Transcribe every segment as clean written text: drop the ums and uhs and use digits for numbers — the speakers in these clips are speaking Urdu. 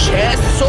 600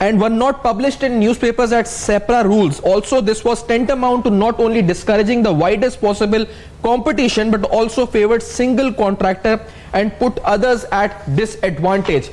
and were not published in newspapers at SEPRA rules. Also, this was tantamount to not only discouraging the widest possible competition but also favored single contractor and put others at disadvantage.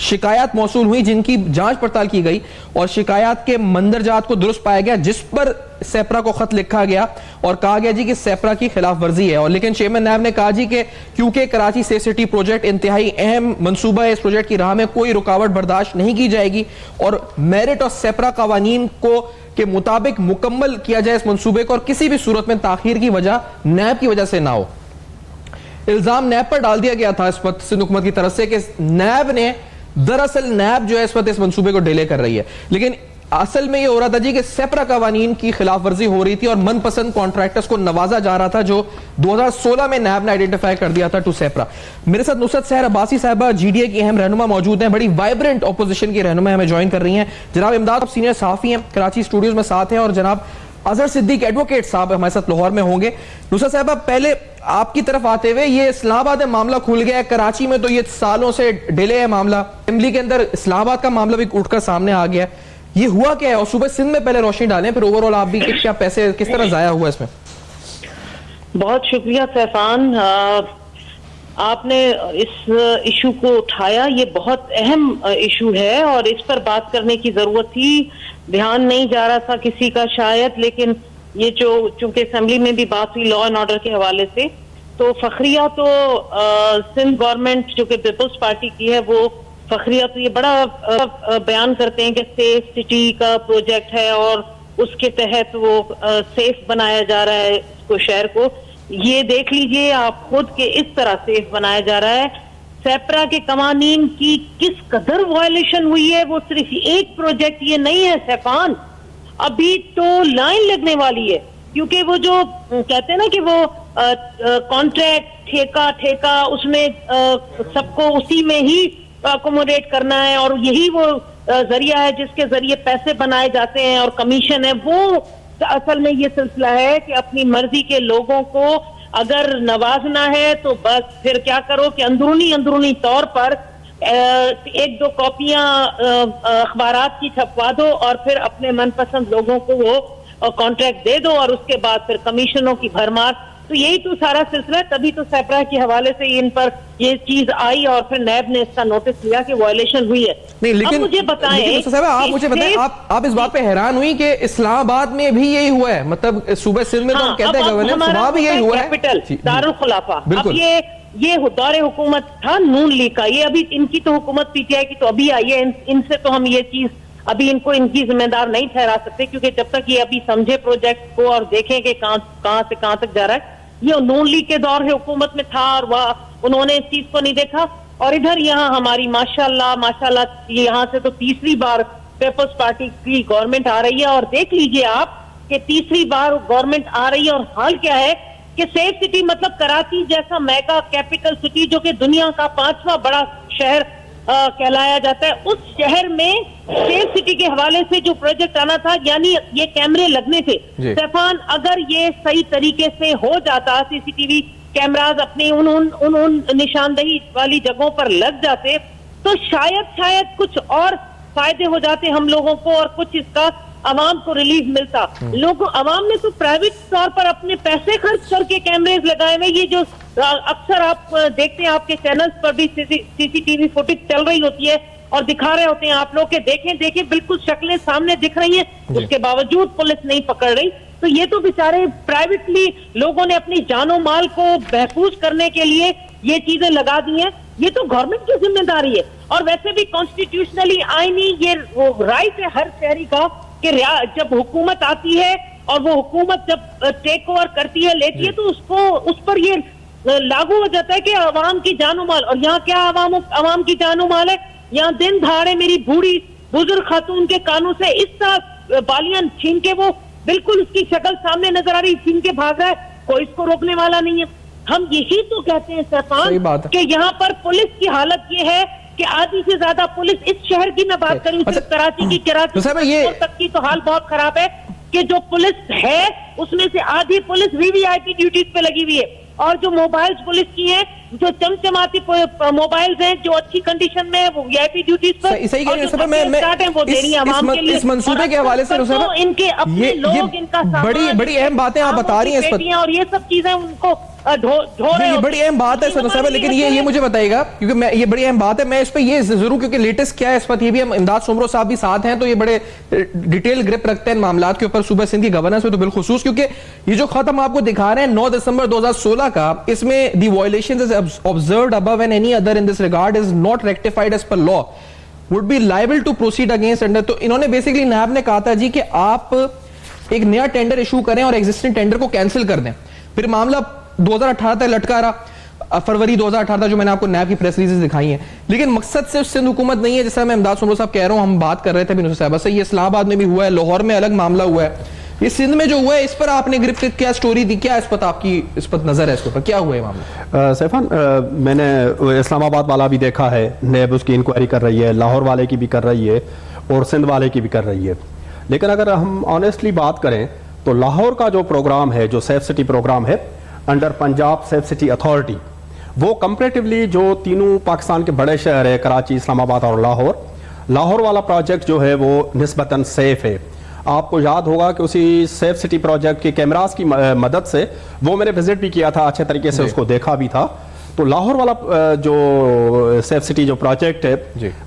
شکایات موصول ہوئی جن کی جانچ پڑتال کی گئی اور شکایات کے مندرجات کو درست پایا گیا، جس پر سیپرا کو خط لکھا گیا اور کہا گیا جی کہ سیپرا کی خلاف ورزی ہے. اور لیکن چیئرمین نیب نے کہا جی کہ کیونکہ کراچی سیف سٹی پروجیکٹ انتہائی اہم منصوبہ ہے، اس پروجیکٹ کی راہ میں کوئی رکاوٹ برداشت نہیں کی جائے گی اور میرٹ اور سیپرا قوانین کو کے مطابق مکمل کیا جائے اس منصوبے کو، اور کسی بھی صورت میں تاخیر کی وجہ نیب کی وجہ سے نہ ہو. الزام نیب پر ڈال دیا گیا تھا اس وقت سندھ حکومت کی طرف سے کہ نیب نے دراصل نیب جو ہے اس وقت اس منصوبے کو ڈیلے کر رہی ہے، لیکن اصل میں یہ ہو رہا تھا جی کہ سیپرا قوانین کی خلاف ورزی ہو رہی تھی اور من پسند کانٹریکٹرز کو نوازا جا رہا تھا جو 2016 میں نیب نے آئیڈینٹیفائی کر دیا تھا ٹو سیپرا. میرے ساتھ نصرت سحر عباسی صاحبہ جی ڈی اے کی اہم رہنما موجود ہیں، بڑی وائبرنٹ اپوزیشن کی رہنما ہمیں جوائن کر رہی ہیں. جناب امداد آپ سینئر صحافی ہیں، کراچی اسٹوڈیوز میں ساتھ ہیں، اور جناب اظہر صدیق ایڈوکیٹ صاحب ہمارے ساتھ لاہور میں ہوں گے. نصرت صاحبہ پہلے آپ کی طرف آتے ہوئے، یہ اسلام آباد میں معاملہ کھل گیا ہے، کراچی میں تو یہ سالوں سے ڈیلے ہے معاملہ، اسمبلی کے اندر اسلام آباد کا معاملہ بھی اٹھ کر سامنے آ گیا ہے، یہ ہوا کیا ہے؟ اور صوبہ سندھ میں پہلے روشنی ڈالیں، پھر اوورآل آپ بھی کیا پیسے کس طرح ضائع ہوا اس میں؟ بہت شکریہ سیفان، آپ نے اس ایشو کو اٹھایا. یہ بہت اہم ایشو ہے اور اس پر بات کرنے کی ضرورت تھی. دھیان نہیں جا رہا تھا کسی کا شاید، لیکن یہ جو چونکہ اسمبلی میں بھی بات ہوئی لا اینڈ آرڈر کے حوالے سے، تو فخریہ تو سندھ گورنمنٹ جو کہ پیپلز پارٹی کی ہے، وہ فخریہ تو یہ بڑا بیان کرتے ہیں کہ سیف سٹی کا پروجیکٹ ہے اور اس کے تحت وہ سیف بنایا جا رہا ہے اس کو، شہر کو. یہ دیکھ لیجئے آپ خود کہ اس طرح سیف بنایا جا رہا ہے. سیپرا کے قوانین کی کس قدر وائلیشن ہوئی ہے، وہ صرف ایک پروجیکٹ یہ نہیں ہے سیفان، ابھی تو لائن لگنے والی ہے. کیونکہ وہ جو کہتے ہیں نا کہ وہ کانٹریکٹ ٹھیکہ اس میں سب کو اسی میں ہی اکوموڈیٹ کرنا ہے، اور یہی وہ ذریعہ ہے جس کے ذریعے پیسے بنائے جاتے ہیں اور کمیشن ہے. وہ اصل میں یہ سلسلہ ہے کہ اپنی مرضی کے لوگوں کو اگر نوازنا ہے تو بس پھر کیا کرو کہ اندرونی طور پر ایک دو کاپیاں اخبارات کی چھپوا دو اور پھر اپنے من پسند لوگوں کو وہ کانٹریکٹ دے دو، اور اس کے بعد پھر کمیشنوں کی بھرمار. تو یہی تو سارا سلسلہ ہے. تبھی تو سیپرا کے حوالے سے ان پر یہ چیز آئی اور پھر نیب نے اس کا نوٹس لیا کہ وائلیشن ہوئی ہے. نہیں لیکن مجھے بتائیں، آپ اس بات پہ حیران ہوئی کہ اسلام آباد میں بھی یہی ہوا ہے، مطلب صوبہ سندھ میں تو ہم کہتے ہیں گورننس وہاں بھی یہی ہوا ہے، کیپٹل دارالخلافہ. اب یہ دور حکومت تھا نون لیگ کا، یہ ابھی ان کی تو حکومت پی ٹی آئی کی تو ابھی آئی ہے. ان سے تو ہم یہ چیز ابھی ان کی ذمہ دار نہیں ٹھہرا سکتے، کیونکہ جب تک یہ ابھی سمجھے پروجیکٹ کو اور دیکھیں کہ کہاں سے کہاں تک جا رہا ہے. یہ نون لیگ کے دور حکومت میں تھا اور انہوں نے اس چیز کو نہیں دیکھا. اور ادھر یہاں ہماری ماشاءاللہ یہاں سے تو تیسری بار پیپلز پارٹی کی گورنمنٹ آ رہی ہے، اور دیکھ لیجئے آپ کہ تیسری بار گورنمنٹ آ رہی ہے اور حال کیا ہے کہ سیف سٹی مطلب کراچی جیسا میگا کیپٹل سٹی جو کہ دنیا کا 5واں بڑا شہر کہلایا جاتا ہے، اس شہر میں سیف سٹی کے حوالے سے جو پروجیکٹ آنا تھا، یعنی یہ کیمرے لگنے تھے سیفان، اگر یہ صحیح طریقے سے ہو جاتا، سی سی ٹی وی کیمراز اپنی ان نشاندہی والی جگہوں پر لگ جاتے، تو شاید کچھ اور فائدے ہو جاتے ہم لوگوں کو اور کچھ اس کا عوام کو ریلیف ملتا. عوام نے تو پرائیویٹ طور پر اپنے پیسے خرچ کر کے کیمریز لگائے ہوئے. یہ جو اکثر آپ دیکھتے ہیں آپ کے چینلز پر بھی سی سی ٹی وی فوٹیج چل رہی ہوتی ہے اور دکھا رہے ہوتے ہیں آپ لوگ کہ دیکھیں بالکل شکلیں سامنے دکھ رہی ہیں، اس کے باوجود پولیس نہیں پکڑ رہی. تو یہ تو بیچارے پرائیویٹلی لوگوں نے اپنی جان و مال کو محفوظ کرنے کے لیے یہ چیزیں لگا دی ہیں. یہ تو گورنمنٹ کی ذمہ داری ہے، اور ویسے بھی کانسٹیٹیوشنلی آئینی یہ رائٹ ہے ہر شہری کا کہ جب حکومت آتی ہے اور وہ حکومت جب ٹیک اوور کرتی ہے لیتی ہے تو اس پر یہ لاگو ہو جاتا ہے کہ عوام کی جان و مال. اور یہاں کیا عوام کی جان و مال ہے؟ یہاں دن دہاڑے میری بوڑھی بزرگ خاتون کے کانوں سے اس طرح بالیاں چھین کے وہ بالکل اس کی شکل سامنے نظر آ رہی چھین کے بھاگ رہا ہے، کوئی اس کو روکنے والا نہیں ہے. ہم یہی تو کہتے ہیں سیفان کہ یہاں پر پولیس کی حالت یہ ہے کہ آدھی سے زیادہ پولیس اس شہر کی میں بات کروں صرف کراچی کی، کراچی تک کی تو حال بہت خراب ہے کہ جو پولیس ہے اس میں سے آدھی پولیس وی وی آئی پی ڈیوٹیز پہ لگی ہوئی ہے، اور جو موبائلز پولیس کی ہیں جو چمچماتی موبائلز ہیں جو اچھی کنڈیشن میں وہ وی آئی پی ڈیوٹیز پر اس منصوبے کے حوالے سے ان کے اپنے لوگ ان کا بڑی اہم باتیں آپ بتا رہی ہیں، اور یہ سب چیزیں ان کو یہ بڑی اہم بات ہے سر صاحب, لیکن یہ مجھے بتائیے گا, کیونکہ میں یہ بڑی اہم بات ہے, میں اس پہ یہ ضرور, کیونکہ لیٹسٹ کیا ہے اس وقت, یہ بھی ہم امداد سومرو صاحب بھی ساتھ ہیں, تو یہ بڑے ڈیٹیل گرپ رکھتے ہیں معاملات کے اوپر صوبہ سندھ کی گورننس میں, تو بالخصوص کیونکہ یہ جو خط ہم آپ کو دکھا رہے ہیں 9 دسمبر 2016 کا, اس میں دی violations observed above and any other in this regard is not rectified as per law would be liable to proceed against under. تو انہوں نے بیسیکلی نیب نے کہا تھا جی کہ آپ ایک نیا ٹینڈر ایشو کریں اور ایگزسٹنگ ٹینڈر کو کینسل کر دیں. پھر معاملہ 2018 تک لٹکا رہا, فروری 2018 جو میں نے آپ کو نیب کی پریس ریلیزز دکھائی ہیں, لیکن مقصد صرف سندھ حکومت نہیں ہے, جیسا میں امداد سومرو صاحب کہہ رہا ہوں, ہم بات کر رہے تھے بنو صاحبہ سے, یہ اسلام آباد میں بھی ہوا ہے, لاہور میں الگ معاملہ ہوا ہے, یہ سندھ میں جو ہوا ہے اس پر آپ نے گرفت کیا سٹوری دی, کیا اس پر آپ کی اس پر نظر ہے, اس پر کیا ہوا ہے معاملہ؟ سیفان, میں نے اسلام آباد والا بھی دیکھا ہے, نیب اس کی انکوائری کر رہی ہے, لاہور والے کی بھی کر رہی ہے اور سندھ والے کی بھی کر رہی ہے, لیکن اگر ہم آنیسٹلی بات کریں تو لاہور کا جو پروگرام ہے, جو سیف سٹی پروگرام ہے under Punjab safe city authority, وہ کمپریٹیولی جو تینوں پاکستان کے بڑے شہر ہے کراچی, اسلام آباد اور لاہور والا پروجیکٹ جو ہے وہ نسبتاً سیف ہے. آپ کو یاد ہوگا کہ اسی سیف سٹی پروجیکٹ کے کیمراز کی مدد سے وہ میں نے وزٹ بھی کیا تھا, اچھے طریقے سے اس کو دیکھا بھی تھا. تو لاہور والا جو سیف سٹی جو پروجیکٹ ہے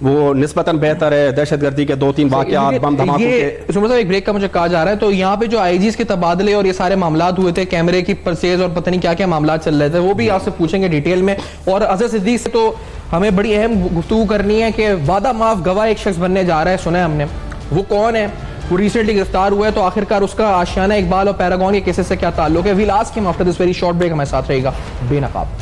وہ نسبتاً بہتر ہے. دہشت گردی کے 2-3 واقعات, بم دھماکوں کے, صاحب ایک بریک کا مجھے کہا جا رہا ہے, تو یہاں پہ جو آئی جیز کے تبادلے اور یہ سارے معاملات ہوئے تھے, کیمرے کی پرچیز اور پتہ نہیں کیا کیا معاملات چل رہے تھے, وہ بھی آپ سے پوچھیں گے ڈیٹیل میں. اور اظہر صدیق سے تو ہمیں بڑی اہم گفتگو کرنی ہے کہ وعدہ معاف گواہ ایک شخص بننے جا رہا ہے, سنا ہے ہم نے, وہ کون ہے, وہ ریسنٹلی گرفتار ہوا ہے, تو آخرکار اس کا آشیانہ اقبال اور پیراگون کے کیسز سے کیا تعلق ہے؟ ویل آسک ہم after this very short break. ہمارے ساتھ رہے گا بے نقاب.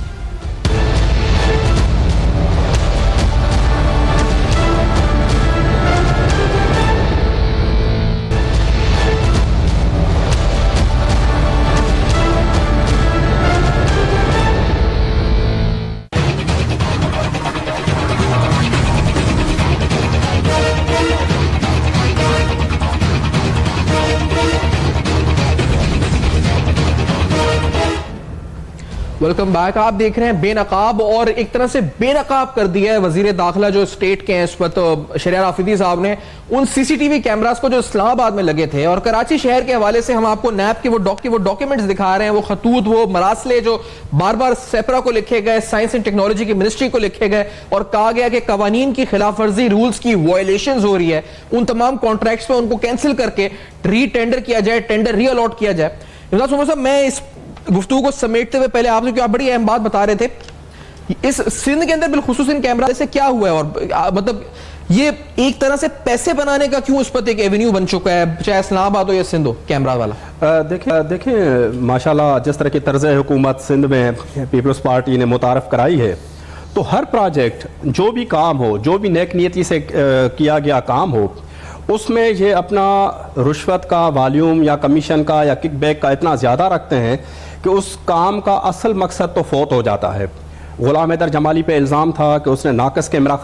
Welcome back. آپ دیکھ رہے ہیں بے نقاب, اور ایک طرح سے بے نقاب کر دیا ہے وزیر داخلہ جو اسٹیٹ کے ہیں اس وقت شہریار آفریدی صاحب نے ان سی سی ٹی وی کیمراز کو جو اسلام آباد میں لگے تھے. اور کراچی شہر کے حوالے سے ہم آپ کو نیب کے وہ ڈاکیومنٹس دکھا رہے ہیں, وہ خطوط, وہ مراسلے جو بار بار سیپرا کو لکھے گئے, سائنس اینڈ ٹیکنالوجی کی منسٹری کو لکھے گئے, اور کہا گیا کہ قوانین کی خلاف ورزی, رولز کی وائلیشنز ہو رہی ہے, ان تمام کانٹریکٹس پہ ان کو کینسل کر کے ری ٹینڈر کیا جائے, ٹینڈر ری الاٹ کیا جائے. امداد سومرو صاحب, میں اس گفتگو کو سمیٹتے ہوئے پہلے آپ سے, کیوں آپ بڑی اہم بات بتا رہے تھے, اس سندھ کے اندر بالخصوص ان کیمرہ سے کیا ہوا ہے, اور مطلب یہ ایک طرح سے پیسے بنانے کا کیوں اس پر ایک ایونیو بن چکا ہے, چاہے اسلام آباد ہو یا سندھ ہو, کیمرہ والا؟ دیکھیں ماشاءاللہ جس طرح کی طرز حکومت سندھ میں پیپلز پارٹی نے متعارف کرائی ہے, تو ہر پروجیکٹ جو بھی کام ہو, جو بھی نیک نیتی سے کیا گیا کام ہو, اس میں یہ اپنا رشوت کا والیوم یا کمیشن کا یا کک بیک کا اتنا زیادہ رکھتے ہیں کہ اس کام کا اصل مقصد تو فوت ہو جاتا ہے. غلام حیدر جمالی پہ الزام تھا کہ اس نے ناقص کیمرہ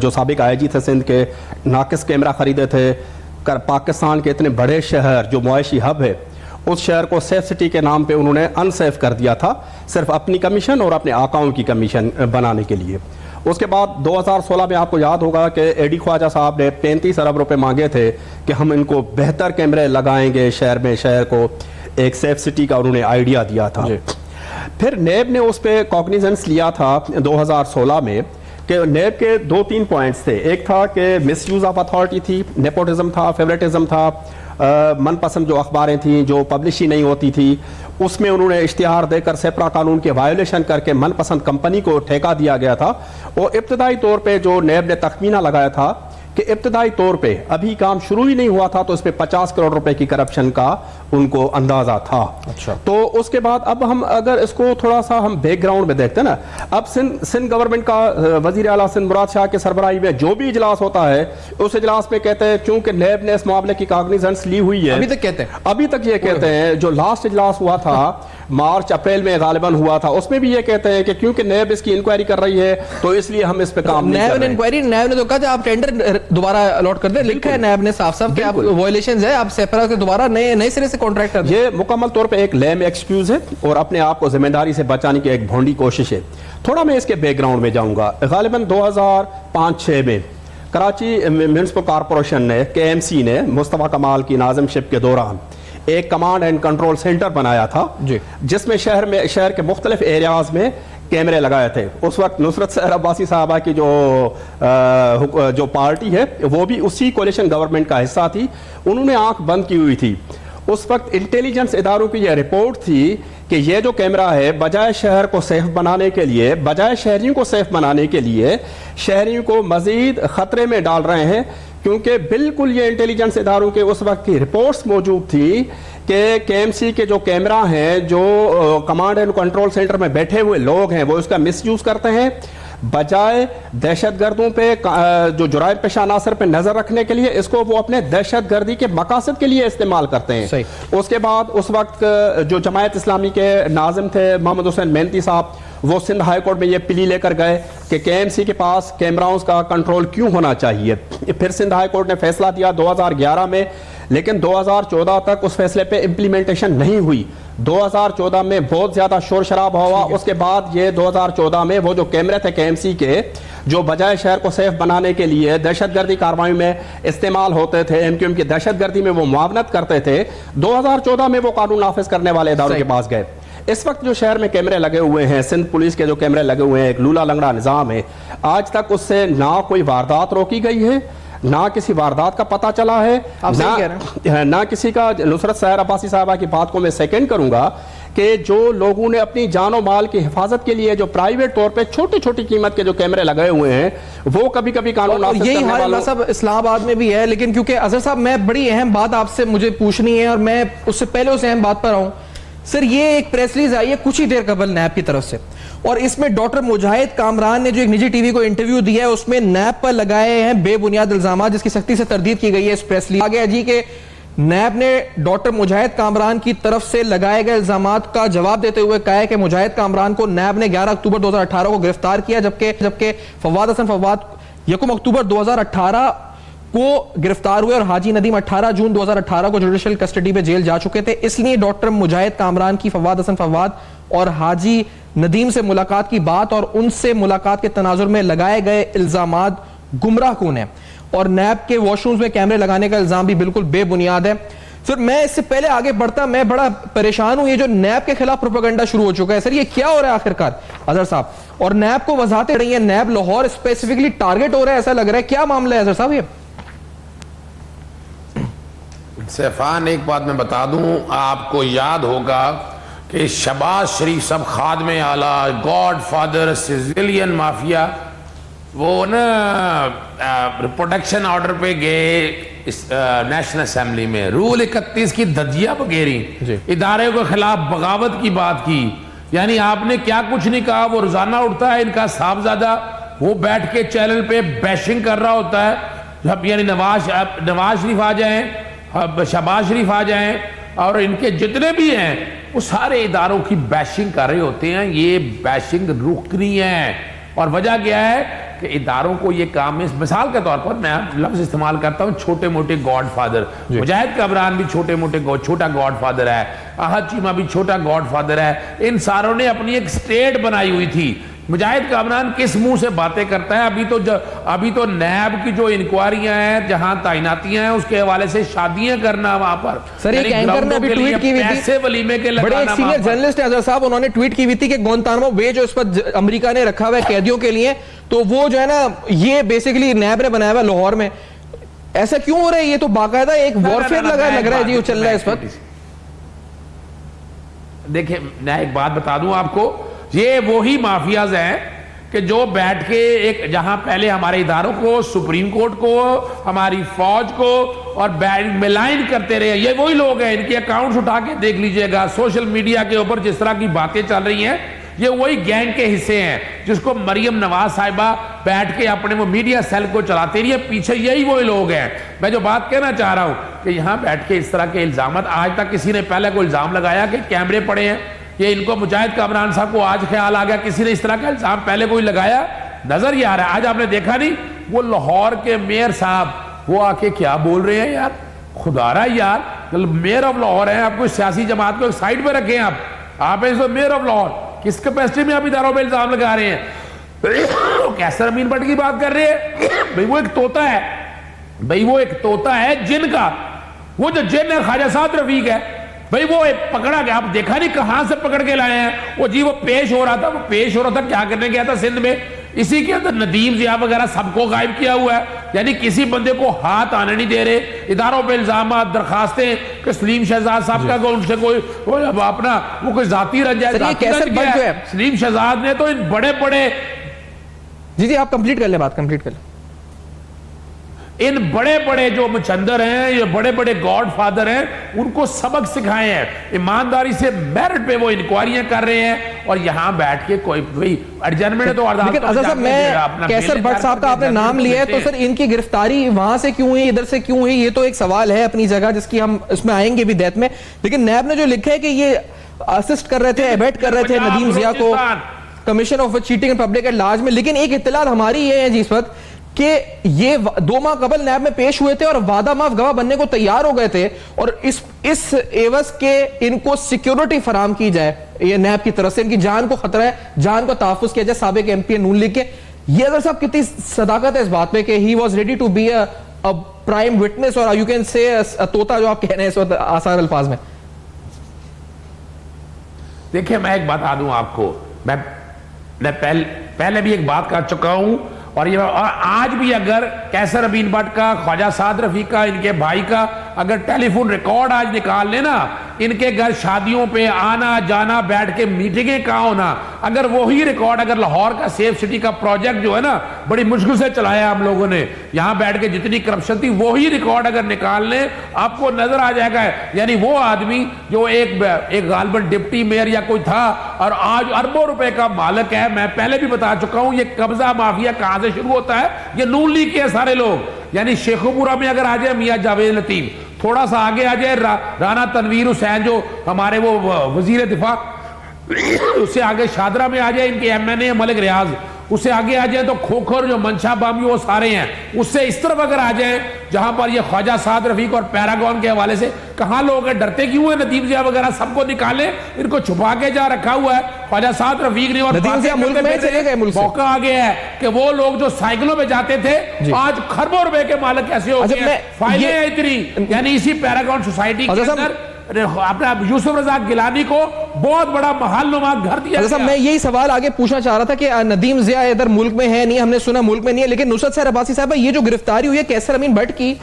جو سابق آئی جی تھے سندھ کے, ناقص کیمرہ خریدے تھے. پاکستان کے اتنے بڑے شہر جو معاشی ہب ہے, اس شہر کو سیف سٹی کے نام پہ انہوں نے ان سیف کر دیا تھا, صرف اپنی کمیشن اور اپنے آقاؤں کی کمیشن بنانے کے لیے. اس کے بعد 2016 میں آپ کو یاد ہوگا کہ ایڈی خواجہ صاحب نے 35 ارب روپے مانگے تھے کہ ہم ان کو بہتر کیمرے لگائیں گے شہر میں, شہر کو ایک سیف سٹی کا انہوں نے آئیڈیا دیا تھا. پھر نیب نے اس پہ کوگنیزنس لیا تھا 2016 میں, کہ نیب کے 2-3 پوائنٹس تھے. ایک تھا کہ مس یوز آف اتھارٹی تھی, نیپوٹزم تھا, فیوریٹزم تھا, من پسند جو اخباریں تھیں جو پبلش ہی نہیں ہوتی تھی, اس میں انہوں نے اشتہار دے کر سیپرا قانون کے وائلیشن کر کے من پسند کمپنی کو ٹھیکہ دیا گیا تھا. اور ابتدائی طور پہ جو نیب نے تخمینہ لگایا تھا کہ ابتدائی طور پہ ابھی کام شروع ہی نہیں ہوا تھا, تو اس پہ 50 کروڑ روپے کی کرپشن کا ان کو اندازہ تھا. اچھا. تو اس کے بعد اب ہم اگر اس کو تھوڑا سا ہم بیک گراؤنڈ میں دیکھتے ہیں نا, اب سندھ گورنمنٹ کا وزیر اعلیٰ سندھ مراد شاہ کے سربراہی میں جو بھی اجلاس ہوتا ہے, اس اجلاس میں کہتے ہیں چونکہ نیب نے اس معاملے کی کاگنیزنس لی ہوئی ہے, ابھی تک یہ کہتے ہیں, جو لاسٹ اجلاس ہوا تھا مارچ اپریل میں غالباً ہوا تھا, اس میں بھی یہ کہتے ہیں کہ کیونکہ نیب اس کی انکوائری کر رہی ہے تو اس لیے ہم اس پہ کام نہیں کر رہے ہیں. نیب نے تو کہا آپ ٹینڈر دوبارہ الاٹ کر دیں, لکھا ہے نیب نے صاف صاف کہ آپ وائلیشنز ہے, آپ سیپرا سے دوبارہ نئے سرے سے کانٹریکٹ کر دیں. یہ مکمل طور پہ ایک لیم ایکسکیوز ہے اور اپنے آپ کو ذمہ داری سے بچانے کی ایک بھونڈی کوشش ہے. تھوڑا میں اس کے بیک گراؤنڈ میں جاؤں گا. غالباً 2005-06 میں کراچی میونسپل کارپوریشن نے, کے ایم سی نے مصطفیٰ کمال کی ناظم شپ کے دوران ایک کمانڈ اینڈ کنٹرول سینٹر بنایا تھا جس میں شہر کے مختلف ایریاز میں کیمرے لگائے تھے. اس وقت نصرت سحر عباسی صاحبہ کی جو پارٹی ہے وہ بھی اسی کولیشن گورنمنٹ کا حصہ تھی. انہوں نے آنکھ بند کی ہوئی تھی. اس وقت انٹیلیجنس اداروں کی یہ رپورٹ تھی کہ یہ جو کیمرہ ہے بجائے شہر کو سیف بنانے کے لیے, بجائے شہریوں کو سیف بنانے کے لیے شہریوں کو مزید خطرے میں ڈال رہے ہیں, کیونکہ بالکل یہ انٹیلیجنس اداروں کے اس وقت کی رپورٹس موجود تھی کہ کے ایم سی کے جو کیمرہ ہیں, جو کمانڈ اینڈ کنٹرول سینٹر میں بیٹھے ہوئے لوگ ہیں, وہ اس کا مس یوز کرتے ہیں. بجائے دہشت گردوں پہ, جو جرائم پیشہ عناصر پہ نظر رکھنے کے لیے, اس کو وہ اپنے دہشت گردی کے مقاصد کے لیے استعمال کرتے ہیں. اس کے بعد اس وقت جو جماعت اسلامی کے ناظم تھے محمد حسین مینتی صاحب, وہ سندھ ہائی کورٹ میں یہ پلی لے کر گئے کہ کے ایم سی کے پاس کیمراؤں کا کنٹرول کیوں ہونا چاہیے. پھر سندھ ہائی کورٹ نے فیصلہ دیا 2011 میں, لیکن 2014 تک اس فیصلے پہ امپلیمنٹیشن نہیں ہوئی. 2014 میں بہت زیادہ شور شراب ہوا. اس کے بعد یہ 2014 میں وہ جو کیمرے تھے کے ایم سی کے, جو بجائے شہر کو سیف بنانے کے لیے دہشت گردی کارروائیوں میں استعمال ہوتے تھے, ایم کیو ایم کی دہشت گردی میں وہ معاونت کرتے تھے, 2014 میں وہ قانون نافذ کرنے والے اداروں کے پاس گئے. اس وقت جو شہر میں کیمرے لگے ہوئے ہیں, سندھ پولیس کے جو کیمرے لگے ہوئے ہیں, ایک لولا لنگڑا نظام ہے. آج تک اس سے نہ کوئی واردات روکی گئی ہے, نہ کسی واردات کا پتہ چلا ہے, نہ کسی کا. نصرت سحر عباسی صاحبہ کی بات کو میں سیکنڈ کروں گا کہ جو لوگوں نے اپنی جان و مال کی حفاظت کے لیے جو پرائیویٹ طور پہ چھوٹی چھوٹی قیمت کے جو کیمرے لگے ہوئے ہیں, وہ کبھی کبھی قانون نافذ کرنے والوں. یہی حال صاحب اسلام آباد میں بھی ہے. لیکن کیونکہ اظہر صاحب میں بڑی اہم بات آپ سے مجھے پوچھنی ہے, اور میں اس سے پہلے اس اہم بات پر آؤں. سر, یہ ایک پریس ریلیز آئی ہے کچھ ہی دیر قبل نیب کی طرف سے, اور اس میں ڈاکٹر مجاہد کامران نے جو ایک نجی ٹی وی کو انٹرویو دیا ہے, اس میں نیب پر لگائے ہیں بے بنیاد الزامات, جس کی سختی سے تردید کی گئی ہے. اس پریس ریلیز آ گیا جی کہ نیب نے ڈاکٹر مجاہد کامران کی طرف سے لگائے گئے الزامات کا جواب دیتے ہوئے کہا ہے کہ مجاہد کامران کو نیب نے 11 اکتوبر 2018 کو گرفتار کیا, جبکہ فواد حسن فواد 1 اکتوبر 2018 کو گرفتار ہوئے, اور حاجی ندیم 18 جون 2018 کو جوڈیشل کسٹڈی میں جیل جا چکے تھے. اس لیے ڈاکٹر مجاہد کامران کی فواد حسن فواد اور حاجی ندیم سے ملاقات کی بات اور ان سے ملاقات کے تناظر میں لگائے گئے الزامات گمراہ کن ہیں, اور نیب کے واش رومز میں کیمرے لگانے کا الزام بھی بالکل بے بنیاد ہے. پھر میں اس سے پہلے آگے بڑھتا, میں بڑا پریشان ہوں, یہ جو نیب کے خلاف پروپیگنڈا شروع ہو چکا ہے. سر, یہ کیا ہو رہا ہے آخر کار اظہر صاحب؟ اور نیب کو وضاحتیں رہی ہیں, نیب لاہور اسپیسیفکلی ٹارگٹ ہو رہا ہے, ایسا لگ رہا ہے. کیا معاملہ ہے اظہر صاحب یہ؟ سیفان, ایک بات میں بتا دوں, آپ کو یاد ہوگا کہ شہباز شریف صاحب خادم اعلیٰ, گاڈ فادر, سیزیلین مافیا, وہ نا پروٹیکشن آرڈر پہ گئے نیشنل اسمبلی میں, رول 31 کی دھجیاں بگیری, ادارے کے خلاف بغاوت کی بات کی. یعنی آپ نے کیا کچھ نہیں کہا, وہ روزانہ اٹھتا ہے ان کا صاحبزادہ, وہ بیٹھ کے چینل پہ بیشنگ کر رہا ہوتا ہے. یعنی نواز شریف آ جائیں, شہباز شریف آ جائیں, اور ان کے جتنے بھی ہیں وہ سارے اداروں کی بیشنگ کر رہے ہوتے ہیں. یہ بیشنگ رک نہیں ہے, اور وجہ کیا ہے کہ اداروں کو یہ کام ہے. مثال کے طور پر میں لفظ استعمال کرتا ہوں چھوٹے موٹے گاڈ فادر. مجاہد کامران بھی چھوٹا گاڈ فادر ہے, احد چیمہ بھی چھوٹا گاڈ فادر ہے. ان ساروں نے اپنی ایک سٹیٹ بنائی ہوئی تھی. مجاہد کامران کس منہ سے باتیں کرتا ہے؟ ابھی تو نیب کی جو انکوائریاں ہیں, جہاں تعیناتیاں ہیں, اس کے حوالے سے شادیاں کرنا وہاں پر. سر, ایک اینکر نے ابھی ٹویٹ کی ہوئی تھی, بڑے ایک سینئر جرنلسٹ ہیں اظہر صاحب, انہوں نے ٹویٹ کی ہوئی تھی کہ گوانتانامو بے جو اس پر امریکہ نے رکھا ہوا ہے قیدیوں کے لیے, تو وہ جو ہے نا یہ بیسیکلی نیب نے بنایا ہوا ہے لاہور میں. ایسا کیوں ہو رہا ہے؟ یہ تو باقاعدہ ایک وارفیئر لگ رہا ہے جی, وہ چل رہا ہے اس وقت. دیکھیں, میں ایک بات بتا دوں آپ کو, یہ وہی مافیاز ہیں کہ جو بیٹھ کے ایک جہاں پہلے ہمارے اداروں کو, سپریم کورٹ کو, ہماری فوج کو اور ملائن کرتے رہے, یہ وہی لوگ ہیں. ان کے اکاؤنٹس اٹھا کے دیکھ لیجئے گا, سوشل میڈیا کے اوپر جس طرح کی باتیں چل رہی ہیں, یہ وہی گینگ کے حصے ہیں جس کو مریم نواز صاحبہ بیٹھ کے اپنے وہ میڈیا سیل کو چلاتے رہی ہے. پیچھے یہی وہی لوگ ہیں. میں جو بات کہنا چاہ رہا ہوں کہ یہاں بیٹھ کے اس طرح کے الزامات, آج تک کسی نے پہلے کوئی الزام لگایا کہ کیمرے پڑے ہیں؟ یہ ان کو مجاہد کامران صاحب کو آج خیال آ گیا, کسی نے اس طرح کا الزام پہلے کوئی لگایا؟ نظر ہی آ رہا ہے. آج آپ نے دیکھا نہیں, وہ لاہور کے میئر صاحب وہ آ کے کیا بول رہے ہیں یار, خدا رہا یار, میئر آف لاہور ہیں, آپ کو سیاسی جماعت کو ایک سائڈ پہ رکھیں. آپ میئر آف لاہور کس کیپیسٹی میں آپ اداروں پہ الزام لگا رہے ہیں؟ کیسر امین بٹ کی بات کر رہے ہیں. بھئی وہ ایک طوطا ہے جن کا, وہ جو جن ہے خواجہ سعد رفیق ہے, بھئی وہ پکڑا گیا, آپ دیکھا نہیں کہاں سے پکڑ کے لائے ہیں وہ جی, وہ پیش ہو رہا تھا کیا کرنے گیا تھا سندھ میں, اسی کے اندر ندیم ضیاء وغیرہ سب کو غائب کیا ہوا ہے. یعنی کسی بندے کو ہاتھ آنے نہیں دے رہے, اداروں پہ الزامات, درخواستیں کہ سلیم شہزاد صاحب کا ان سے کوئی اپنا وہ کوئی ذاتی رنج ہے. سلیم شہزاد نے تو ان بڑے بڑے, جی آپ کمپلیٹ کر لیں, بات کمپلیٹ کر لیں. ان بڑے بڑے جو مچندر ہیں, یہ بڑے بڑے گاڈ فادر ہیں, ان کو سبق سکھائے ہیں ایمانداری سے, میرٹ پہ وہ انکوائریاں کر رہے ہیں, اور یہاں بیٹھ کے کوئی ایڈجرمنٹ ہے تو لیکن اظہر صاحب, میں کیسر بٹ صاحب کا آپ نے نام لیا ہے, تو سر ان کی گرفتاری وہاں سے کیوں ہوئی, ادھر سے کیوں ہوئی, یہ تو ایک سوال ہے اپنی جگہ جس کی ہم اس میں آئیں گے بھی دیت میں. لیکن نیب نے جو لکھا ہے کہ یہ اسسٹ کر رہے تھے, ایبیٹ کر رہے تھے ندیم ضیاء کو commission of cheating and public at large میں. لیکن ایک اطلاع ہماری یہ ہے جی اس وقت کہ یہ 2 ماہ قبل نیب میں پیش ہوئے تھے اور وعدہ معاف گواہ بننے کو تیار ہو گئے تھے, اور اس ایوز کے ان کو سیکیورٹی فراہم کی جائے, یہ نیب کی طرف سے ان کی جان کو خطرہ ہے, جان کو تحفظ کیا جائے سابق ایم پی نون لیگ کے. یہ اگر صاحب کتنی صداقت ہے اس بات پہ کہ ہی was ready to be a prime witness, اور یو کین سے طوطا جو آپ کہہ رہے ہیں اس وقت آسان الفاظ میں. دیکھیں میں ایک بتا دوں آپ کو, میں پہلے بھی ایک بات کر چکا ہوں, اور آج بھی اگر کیسر امین بٹ کا, خواجہ سعد رفیق کا, ان کے بھائی کا اگر ٹیلی فون ریکارڈ آج نکال لیں نا, ان کے گھر شادیوں پہ آنا جانا, بیٹھ کے میٹنگیں کہاں ہونا, اگر وہی ریکارڈ, اگر لاہور کا سیف سٹی کا پروجیکٹ جو ہے نا بڑی مشکل سے چلایا ہم لوگوں نے, یہاں بیٹھ کے جتنی کرپشن تھی, وہی ریکارڈ اگر نکال لیں آپ کو نظر آ جائے گا. یعنی وہ آدمی جو ایک غالباً ڈپٹی میئر یا کوئی تھا, اور آج اربوں روپے کا مالک ہے. میں پہلے بھی بتا چکا ہوں, یہ قبضہ مافیا کہاں سے شروع ہوتا ہے, یہ نون لیگ کے سارے لوگ. یعنی شیخوپورہ میں اگر آ جائے میاں جاوید لطیف, تھوڑا سا آگے آ جائے رانا تنویر حسین جو ہمارے وہ وزیر دفاع, اس سے آگے شادرہ میں آ جائے ان کے ایم این اے ملک ریاض, اس سے آگے آ جائیں تو کھوکھر جو منشا بامی وہ سارے ہیں. اس سے اس طرف اگر آ جائیں جہاں پر یہ خواجہ سعد رفیق اور پیراگون کے حوالے سے, کہاں لوگ ہیں, ڈرتے کیوں ہیں, ندیم ضیاء وغیرہ سب کو نکالیں, ان کو چھپا کے جا رکھا ہوا ہے. خواجہ سعد رفیق نے, اور موقع آ گیا ہے کہ وہ لوگ جو سائیکلوں پہ جاتے تھے آج خربوں روپے کے مالک کیسے ہو گئے ہیں, فائلیں ہیں اتنی. یعنی اسی پیراگون سوسائٹی کے اندر اپنا یوسف رضا گیلانی کو بہت بڑا محل نما گھر دیا گیا. میں یہی سوال آگے پوچھنا چاہ رہا تھا کہ ندیم ضیاء ادھر ملک میں ہے نہیں, ہم نے سنا ملک میں نہیں ہے, لیکن نصرت سحر عباسی صاحب یہ جو گرفتاری ہوئی ہے کیسر امین بٹ کی,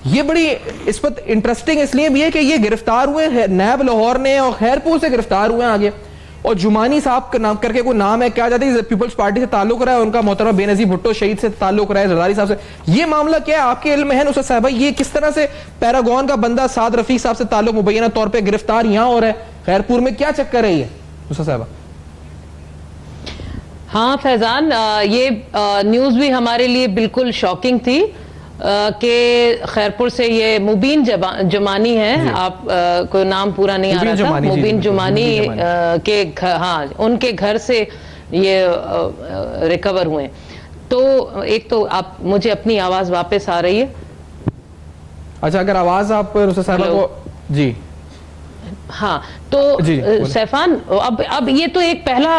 یہ بڑی اس وقت انٹرسٹنگ اس لیے بھی ہے کہ یہ گرفتار ہوئے نیب لاہور نے, اور خیرپور سے گرفتار ہوئے آگے, اور جمانی صاحب کا نام کر کے کوئی نام ہے, کیا جاتی ہے پیپلز پارٹی سے تعلق رہا ہے, ان کا محترمہ بے نظیر بھٹو شہید سے تعلق رہا ہے, زرداری صاحب سے. یہ معاملہ کیا ہے آپ کے علم میں ہے نصرت صاحبہ, یہ کس طرح سے پیراگون کا بندہ سعد رفیق صاحب سے تعلق مبینہ طور پہ گرفتار یہاں ہو رہا ہے, خیرپور میں کیا چکر ہے یہ نصرت صاحبہ؟ ہاں فیضان, یہ نیوز بھی ہمارے لیے بالکل شاکنگ تھی کہ خیرپور سے یہ مبین جمانی ہے, آپ کو نام پورا نہیں آ رہا تھا, مبین جمانی کے, ہاں ان کے گھر سے یہ ریکور ہوئے. تو ایک تو آپ مجھے اپنی آواز واپس آ رہی ہے؟ اچھا, اگر آواز آپ نصرت صاحبہ کو, جی ہاں, تو سیفان اب یہ تو ایک پہلا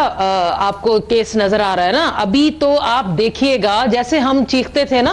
آپ کو کیس نظر آ رہا ہے نا. ابھی تو آپ دیکھیے گا, جیسے ہم چیختے تھے نا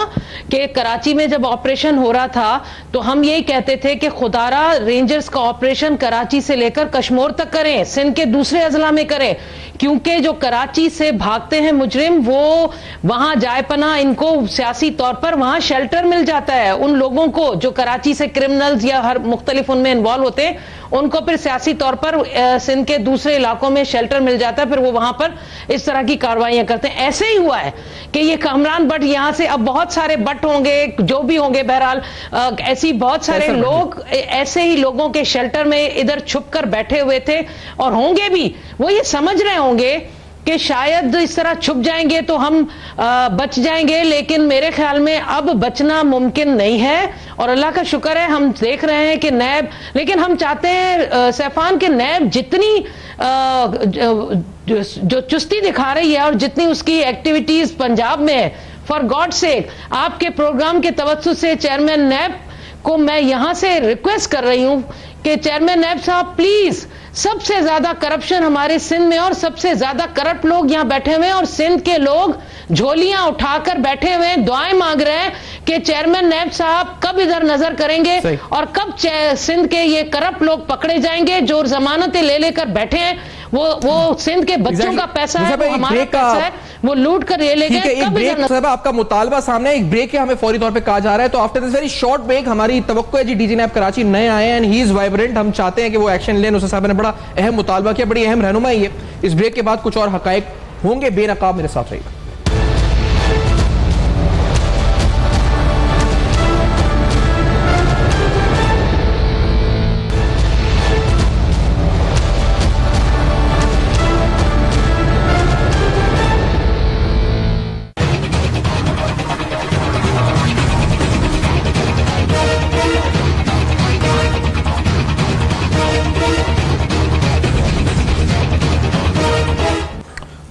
کہ کراچی میں جب آپریشن ہو رہا تھا تو ہم یہی کہتے تھے کہ خدارہ رینجرز کا آپریشن کراچی سے لے کر کشمور تک کریں, سندھ کے دوسرے اضلاع میں کریں, کیونکہ جو کراچی سے بھاگتے ہیں مجرم وہ وہاں جائے پناہ, ان کو سیاسی طور پر وہاں شیلٹر مل جاتا ہے. ان لوگوں کو جو کراچی سے کرمنلز یا ہر مختلف ان میں انوالو ہوتے ہیں, ان کو پھر سیاسی طور پر سندھ کے دوسرے علاقوں میں شیلٹر مل جاتا ہے, پھر وہ وہاں پر اس طرح کی کاروائیاں کرتے ہیں. ایسے ہی ہوا ہے کہ یہ کامران بٹ یہاں سے, اب بہت سارے بٹ ہوں گے جو بھی ہوں گے, بہرحال ایسی بہت سارے لوگ ایسے ہی لوگوں کے شیلٹر میں ادھر چھپ کر بیٹھے ہوئے تھے, اور ہوں گے بھی, وہ یہ سمجھ رہے ہوں گے کہ شاید اس طرح چھپ جائیں گے تو ہم بچ جائیں گے, لیکن میرے خیال میں اب بچنا ممکن نہیں ہے. اور اللہ کا شکر ہے ہم دیکھ رہے ہیں کہ نیب, لیکن ہم چاہتے ہیں سیفان کہ نیب جتنی جو چستی دکھا رہی ہے اور جتنی اس کی ایکٹیویٹیز پنجاب میں ہے, فار گاڈ سیک آپ کے پروگرام کے توسط سے چیئرمین نیب کو میں یہاں سے ریکویسٹ کر رہی ہوں کہ چیئرمین نیب صاحب پلیز, سب سے زیادہ کرپشن ہمارے سندھ میں اور سب سے زیادہ کرپٹ لوگ یہاں بیٹھے ہوئے ہیں, اور سندھ کے لوگ جھولیاں اٹھا کر بیٹھے ہوئے ہیں, دعائیں مانگ رہے ہیں کہ چیئرمین نیب صاحب کب ادھر نظر کریں گے اور کب سندھ کے یہ کرپٹ لوگ پکڑے جائیں گے جو ضمانتیں لے لے کر بیٹھے ہیں. وہ سندھ کے بچوں کا پیسہ ہے, وہ ہمارا پیسہ ہے, وہ لوٹ کر یہ لے گئے. آپ کا مطالبہ سامنے, ایک بریک ہمیں فوری طور پہ کہا جا رہا ہے, تو after this very short break ہماری توقع ہے جی ڈی جی نیب کراچی نئے آئے ہیں اینڈ ہی از وائبرنٹ, ہم چاہتے ہیں کہ وہ ایکشن لیں. نصرت صاحب نے بڑا اہم مطالبہ کیا, بڑی اہم رہنمائی ہے. اس بریک کے بعد کچھ اور حقائق ہوں گے, بے نقاب میرے ساتھ رہیے.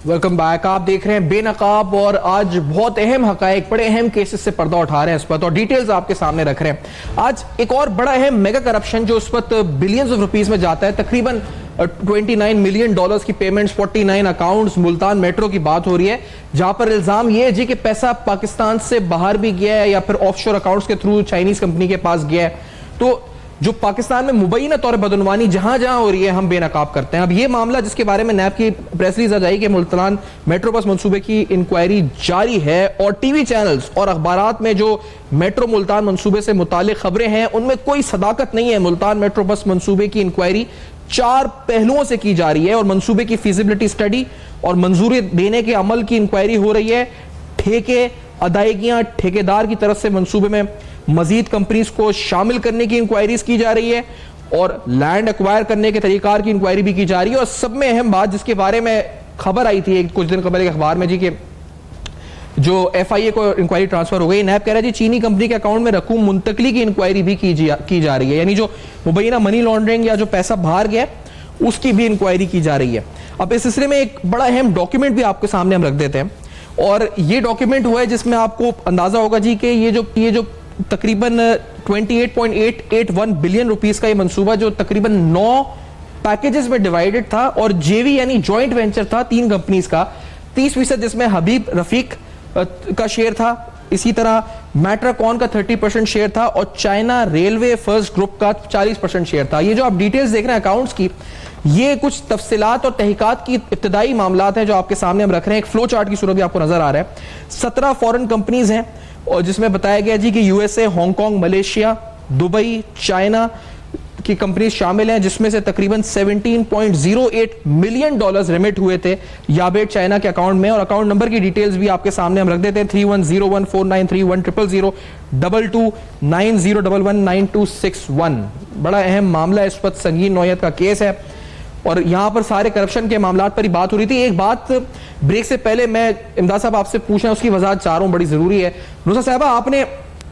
Welcome back. آپ دیکھ رہے ہیں بے نقاب اور آج بہت اہم حقائق, بڑے اہم کیسز سے پردہ اٹھا رہے ہیں اس وقت اور ڈیٹیلز آپ کے سامنے رکھ رہے ہیں. آج ایک اور بڑا اہم میگا کرپشن جو اس وقت بلینز آف روپیز میں جاتا ہے, تقریباً 29 ملین ڈالرز کی پیمنٹس, 49 اکاؤنٹس, ملتان میٹرو کی بات ہو رہی ہے, جہاں پر الزام یہ ہے جی کہ پیسہ پاکستان سے باہر بھی گیا ہے یا پھر آف شور اکاؤنٹس کے تھرو چائنیز کمپنی کے پاس گیا ہے. تو جو پاکستان میں مبینہ طور بدعنوانی جہاں جہاں ہو رہی ہے ہم بے نقاب کرتے ہیں. اب یہ معاملہ جس کے بارے میں نیب کی پریس ریلیز آ جائی کہ ملتان میٹرو بس منصوبے کی انکوائری جاری ہے, اور ٹی وی چینلز اور اخبارات میں جو میٹرو ملتان منصوبے سے متعلق خبریں ہیں ان میں کوئی صداقت نہیں ہے. ملتان میٹرو بس منصوبے کی انکوائری 4 پہلوؤں سے کی جا رہی ہے, اور منصوبے کی فیزیبلٹی سٹڈی اور منظوری دینے کے عمل کی انکوائری ہو رہی ہے. ٹھیکے, ادائیگیاں ٹھیکیدار کی طرف سے منصوبے میں مزید کمپنیز کو شامل کرنے کی انکوائریز کی جا رہی ہے, اور لینڈ ایکوائر کرنے کے طریقار کی انکوائری بھی کی جا رہی ہے. اور سب میں اہم بات جس کے بارے میں خبر آئی تھی کچھ دن قبل ایک اخبار میں جی کہ جو ایف آئی اے کو انکوائری ٹرانسفر ہو گئی, نیب کہہ رہا ہے جی چینی کمپنی کے اکاؤنٹ میں رقوم منتقلی کی انکوائری بھی کی جا رہی ہے, یعنی جو مبینہ منی لانڈرنگ یا جو پیسہ باہر گیا اس کی بھی انکوائری کی جا رہی ہے. اب اس سلسلے میں ایک بڑا اہم ڈاکیومنٹ بھی آپ کے سامنے ہم رکھ دیتے ہیں, اور یہ ڈاکیومنٹ ہوا ہے جس میں آپ کو اندازہ ہوگا جی کہ یہ جو تقریباً 28.881 بلین روپیز کا یہ منصوبہ جو تقریباً 9 پیکیجز میں ڈیوائیڈڈ تھا, اور جے وی یعنی جوائنٹ وینچر تھا 3 کمپنیز کا, 30% جس میں حبیب رفیق کا شیئر تھا, اسی طرح میٹراکون کا 30% شیئر تھا, اور چائنا ریلوے فرسٹ گروپ کا 40% شیئر تھا. یہ جو آپ ڈیٹیلز دیکھ رہے ہیں اکاؤنٹس کی, یہ کچھ تفصیلات اور تحقیقات کی ابتدائی معاملات ہیں جو آپ کے سامنے ہم رکھ رہے ہیں. ایک فلو چارٹ کی صورت بھی آپ کو نظر آ رہا ہے. 17 فورن کمپنیز ہیں, اور جس میں بتایا گیا جی کہ U S A, Hong Kong, Malaysia, Dubai, China کی کمپنیز شامل ہیں, جس میں سے تقریباً 17.08 ملین ڈالرز ریمٹ ہوئے تھے یابیٹ چائنا کے اکاؤنٹ میں. اور اکاؤنٹ نمبر کی ڈیٹیلز بھی آپ کے سامنے ہم رکھ دیتے ہیں, 31014931002290119261. بڑا اہم معاملہ ہے, اس وقت سنگین نوعیت کا کیس ہے, اور یہاں پر سارے کرپشن کے معاملات پر ہی بات ہو رہی تھی. ایک بات بریک سے پہلے میں امداد صاحب آپ سے پوچھنا, اس کی وضاحت چاہ رہا ہوں, بڑی ضروری ہے. نصرت صاحبہ, آپ نے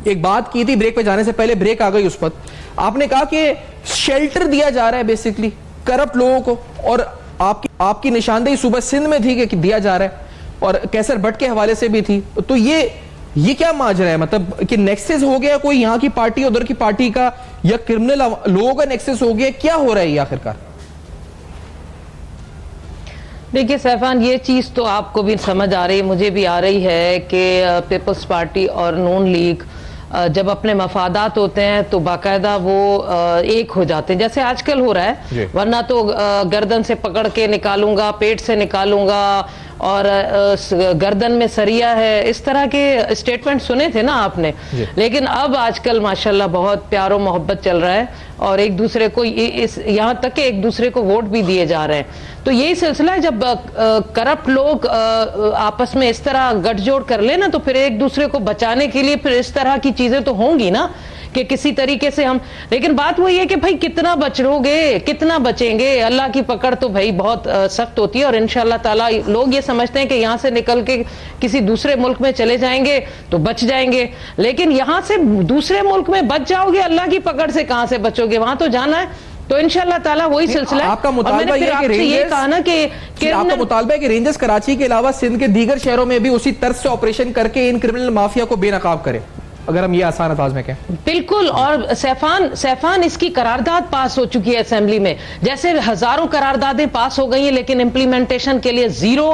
ایک بات کی تھی بریک پہ جانے سے پہلے, بریک آ گئی اس وقت, آپ نے کہا کہ شیلٹر دیا جا رہا ہے بیسیکلی کرپٹ لوگوں کو, اور آپ کی نشاندہی صوبہ سندھ میں تھی کہ دیا جا رہا ہے, اور کیسر بٹ کے حوالے سے بھی تھی. تو یہ کیا ماجرا ہے, مطلب کہ نیکسس ہو گیا کوئی یہاں کی پارٹی ادھر کی پارٹی کا, یا کرمنل لوگوں کا نیکسس ہو گیا, کیا ہو رہا ہے یہ آخرکار؟ دیکھیے سیفان, یہ چیز تو آپ کو بھی سمجھ آ رہی ہے, مجھے بھی آ رہی ہے کہ پیپلز پارٹی اور نون لیگ جب اپنے مفادات ہوتے ہیں تو باقاعدہ وہ ایک ہو جاتے ہیں, جیسے آج کل ہو رہا ہے. ورنہ تو گردن سے پکڑ کے نکالوں گا, پیٹ سے نکالوں گا, اور گردن میں سریا ہے, اس طرح کے اسٹیٹمنٹ سنے تھے نا آپ نے. لیکن اب آج کل ماشاءاللہ بہت پیار و محبت چل رہا ہے, اور ایک دوسرے کو یہاں تک کہ ایک دوسرے کو ووٹ بھی دیے جا رہے ہیں. تو یہی سلسلہ ہے, جب کرپٹ لوگ آپس میں اس طرح گٹھ جوڑ کر لیں نا, تو پھر ایک دوسرے کو بچانے کے لیے پھر اس طرح کی چیزیں تو ہوں گی نا کہ کسی طریقے سے ہم. لیکن بات وہی ہے کہ بھائی کتنا بچو گے, کتنا بچیں گے, اللہ کی پکڑ تو بھائی بہت سخت ہوتی ہے, اور انشاءاللہ تعالیٰ لوگ یہ سمجھتے ہیں کہ یہاں سے نکل کے کسی دوسرے ملک میں چلے جائیں گے تو بچ جائیں گے, لیکن یہاں سے دوسرے ملک میں بچ جاؤ گے, اللہ کی پکڑ سے کہاں سے بچو گے, وہاں تو جانا ہے. تو انشاءاللہ تعالیٰ وہی سلسلہ ہے. آپ کا مطالبہ ہے کہ رینجرز کراچی کے علاوہ سندھ کے دیگر شہروں میں بھی اسی طرز سے آپریشن کر کے ان کرمنل مافیا کو بے نقاب کرے, اگر ہم یہ آسان انداز میں کہیں. بالکل. اور سیفان اس کی قرارداد پاس ہو چکی ہے اسمبلی میں, جیسے ہزاروں قراردادیں پاس ہو گئی ہیں لیکن امپلیمنٹیشن کے لیے زیرو.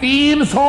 300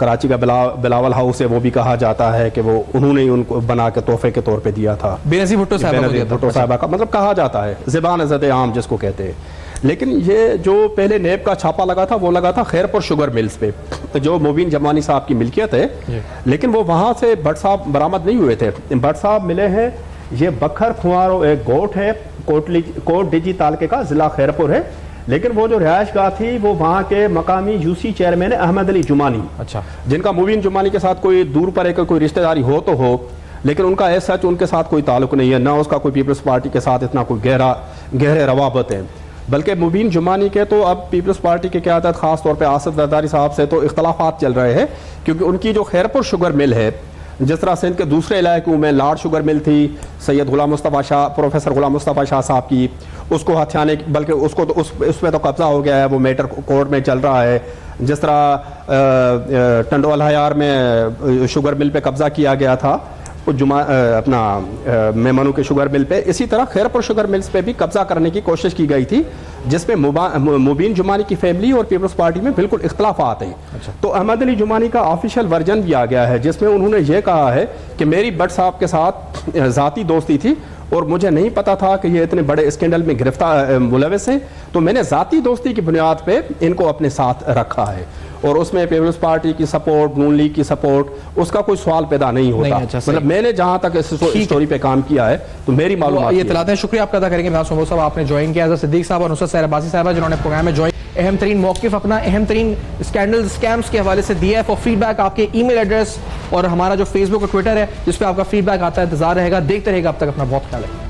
کراچی کا بلاول ہاؤس ہے وہ بھی کہا جاتا ہے کہ وہ انہوں نے ان کو بنا کے تحفے کے طور پہ دیا تھا, بینظیر بھٹو صاحبہ کا مطلب کہا جاتا ہے, زبان زد عام جس کو کہتے ہیں. لیکن یہ جو پہلے نیب کا چھاپا لگا تھا وہ لگا تھا خیرپور شوگر ملز پہ جو مبین جمانی صاحب کی ملکیت ہے, لیکن وہ وہاں سے بٹ صاحب برآمد نہیں ہوئے تھے. بٹ صاحب ملے ہیں, یہ بکھر کھوارو ایک گوٹ ہے کوٹ ڈیجی تعلقے کا, ضلع خیرپور ہے, لیکن وہ جو رہائش گاہ تھی وہ وہاں کے مقامی یو سی چیئرمین احمد علی جمانی, اچھا, جن کا مبین جمانی کے ساتھ کوئی دور پر ایک کوئی رشتہ داری ہو تو ہو, لیکن ان کا ایز سچ ان کے ساتھ کوئی تعلق نہیں ہے, نہ اس کا کوئی پیپلز پارٹی کے ساتھ اتنا کوئی گہرے روابط ہیں. بلکہ مبین جمانی کے تو اب پیپلز پارٹی کے قیادت خاص طور پہ آصف زرداری صاحب سے تو اختلافات چل رہے ہیں, کیونکہ ان کی جو خیرپور شوگر مل ہے, جس طرح سندھ کے دوسرے علاقوں میں لاڈ شوگر مل تھی سید غلام مصطفیٰ شاہ, پروفیسر غلام مصطفیٰ شاہ صاحب کی, اس کو ہتھیانے, بلکہ اس کو تو اس پہ تو قبضہ ہو گیا ہے, وہ میٹر کورٹ میں چل رہا ہے. جس طرح ٹنڈول ہیار میں شوگر مل پہ قبضہ کیا گیا تھا اپنا میمنو کے شوگر مل پہ, اسی طرح خیرپور شوگر ملز پہ بھی قبضہ کرنے کی کوشش کی گئی تھی, جس میں مبین جمانی کی فیملی اور پیپلز پارٹی میں بالکل اختلافات ہیں. تو احمد علی جمانی کا آفیشیل ورژن بھی آ گیا ہے, جس میں انہوں نے یہ کہا ہے کہ میری بٹ صاحب کے ساتھ ذاتی دوستی تھی اور مجھے نہیں پتا تھا کہ یہ اتنے بڑے اسکینڈل میں گرفتار ملوث ہیں, تو میں نے ذاتی دوستی کی بنیاد پہ ان کو اپنے ساتھ رکھا ہے, اور اس میں پیپلز پارٹی کی سپورٹ, نون لیگ کی سپورٹ, اس کا کوئی سوال پیدا نہیں ہوتا. مطلب میں نے جہاں تک اس اسٹوری پہ کام کیا ہے تو میری معلومات یہ اطلاعات ہیں. شکریہ آپ کا ادا کریں گے صاحب, آپ نے جوائن کیا, صدیق صاحب اور نصرت عباسی صاحبہ جنہوں نے پروگرام میں جوائن اہم ترین موقف اپنا اہم ترین اسکینڈل اسکیمز کے حوالے سے دیا ہے. فور فیڈ بیک آپ کے ای میل ایڈریس اور ہمارا جو فیس بک اور ٹویٹر ہے جس پہ آپ کا فیڈ بیک آتا ہے, انتظار رہے گا, دیکھتے رہے گا. اب تک اپنا بہت خیال ہے.